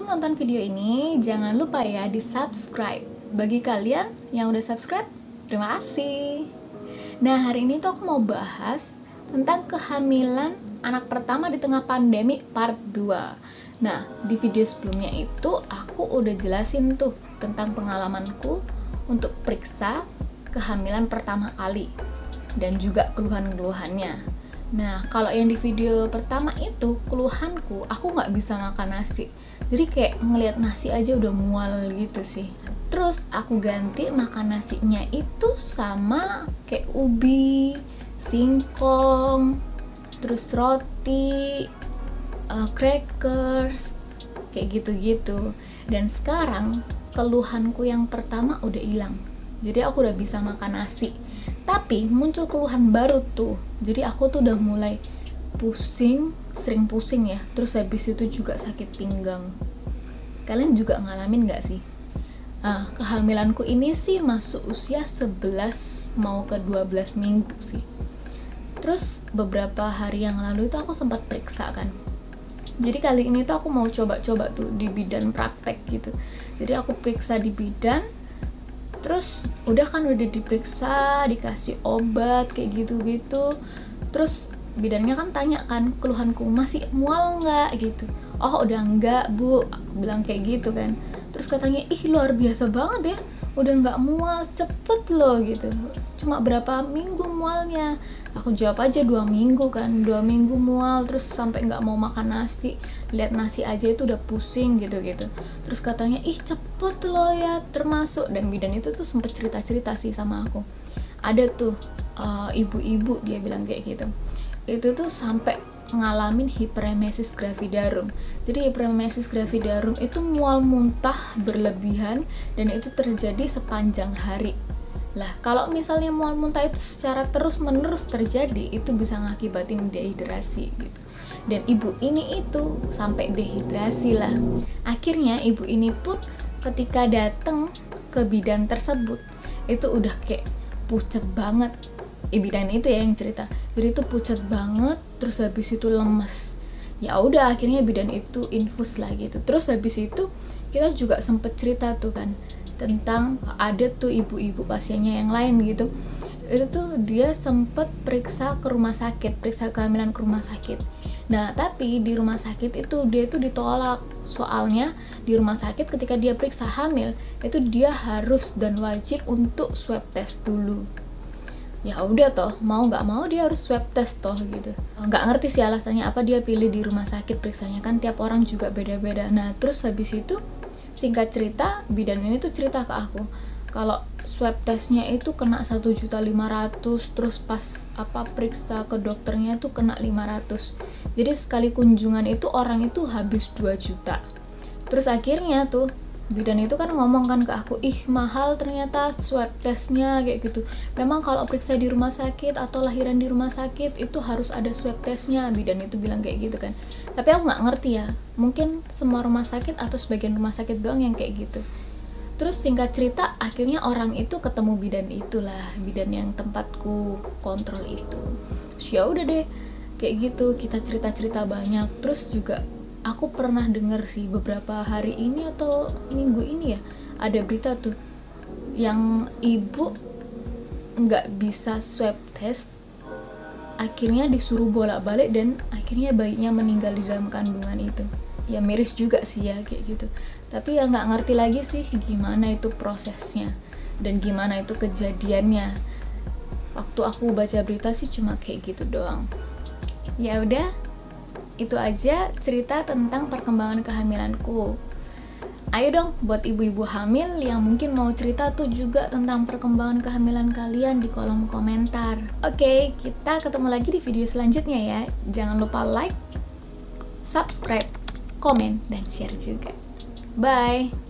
sebelum nonton video ini, jangan lupa ya di-subscribe. Bagi kalian yang udah subscribe, terima kasih. Nah, hari ini tuh aku mau bahas tentang kehamilan anak pertama di tengah pandemi part 2. Nah, di video sebelumnya itu aku udah jelasin tuh tentang pengalamanku untuk periksa kehamilan pertama kali dan juga keluhan-keluhannya. Nah, kalau yang di video pertama itu, keluhanku, aku nggak bisa makan nasi. Jadi kayak ngelihat nasi aja udah mual gitu sih. Terus aku ganti makan nasinya itu sama kayak ubi, singkong, terus roti, crackers, kayak gitu-gitu. Dan sekarang keluhanku yang pertama udah hilang. Jadi aku udah bisa makan nasi. Tapi muncul keluhan baru tuh. Jadi aku tuh udah mulai pusing, sering pusing ya. Terus habis itu juga sakit pinggang. Kalian juga ngalamin gak sih? Kehamilanku ini sih masuk usia 11 mau ke 12 minggu sih. Terus beberapa hari yang lalu itu aku sempat periksa kan. Jadi kali ini tuh aku mau coba-coba tuh di bidan praktek gitu. Jadi aku periksa di bidan. Terus udah diperiksa, dikasih obat kayak gitu-gitu. Terus bidannya kan tanya kan, keluhanku masih mual nggak gitu. Oh udah enggak bu, aku bilang kayak gitu kan. Terus katanya, ih luar biasa banget ya, udah nggak mual, cepet loh gitu. Cuma berapa minggu mualnya? Aku jawab aja 2 minggu kan, 2 minggu mual terus sampai nggak mau makan nasi, lihat nasi aja itu udah pusing gitu-gitu. Terus katanya, ih cepet loh ya, termasuk, dan bidan itu tuh sempet cerita-cerita sih sama aku. Ada tuh ibu-ibu dia bilang kayak gitu. Itu tuh sampai ngalamin hiperemesis gravidarum. Jadi hiperemesis gravidarum itu mual muntah berlebihan dan itu terjadi sepanjang hari. Lah, kalau misalnya mual muntah itu secara terus-menerus terjadi, itu bisa ngakibatin dehidrasi gitu. Dan ibu ini itu sampai dehidrasi lah. Akhirnya ibu ini pun ketika datang ke bidan tersebut, itu udah kayak pucet banget. Bidan itu ya yang cerita. Jadi itu pucet banget, terus habis itu lemes. Ya udah, akhirnya bidan itu infus lah gitu. Terus habis itu kita juga sempet cerita tuh kan tentang ada tuh ibu-ibu pasiennya yang lain gitu. Itu tuh dia sempet periksa ke rumah sakit, periksa kehamilan ke rumah sakit. Nah, tapi di rumah sakit itu dia tuh ditolak. Soalnya di rumah sakit ketika dia periksa hamil, itu dia harus dan wajib untuk swab test dulu. Ya udah toh, mau nggak mau dia harus swab test toh gitu. Nggak ngerti sih alasannya apa dia pilih di rumah sakit periksanya, kan tiap orang juga beda-beda. Nah terus habis itu singkat cerita, bidan ini tuh cerita ke aku kalau swab testnya itu kena 1.500.000, terus pas periksa ke dokternya tuh kena 500. Jadi sekali kunjungan itu orang itu habis 2 juta. Terus akhirnya tuh bidan itu kan ngomong kan ke aku, ih mahal ternyata swab testnya kayak gitu. Memang kalau periksa di rumah sakit atau lahiran di rumah sakit itu harus ada swab testnya, bidan itu bilang kayak gitu kan. Tapi aku nggak ngerti ya, mungkin semua rumah sakit atau sebagian rumah sakit doang yang kayak gitu. Terus singkat cerita, akhirnya orang itu ketemu bidan itulah, bidan yang tempatku kontrol itu. Terus ya udah deh, kayak gitu kita cerita-cerita banyak. Terus juga aku pernah dengar sih beberapa hari ini atau minggu ini ya, ada berita tuh yang ibu nggak bisa swab test, akhirnya disuruh bolak-balik dan akhirnya bayinya meninggal di dalam kandungan itu. Ya miris juga sih ya kayak gitu. Tapi ya nggak ngerti lagi sih gimana itu prosesnya dan gimana itu kejadiannya. Waktu aku baca berita sih cuma kayak gitu doang. Ya udah, itu aja cerita tentang perkembangan kehamilanku. Ayo dong buat ibu-ibu hamil yang mungkin mau cerita tuh juga tentang perkembangan kehamilan kalian di kolom komentar. Oke, kita ketemu lagi di video selanjutnya ya. Jangan lupa like, subscribe, komen, dan share juga. Bye!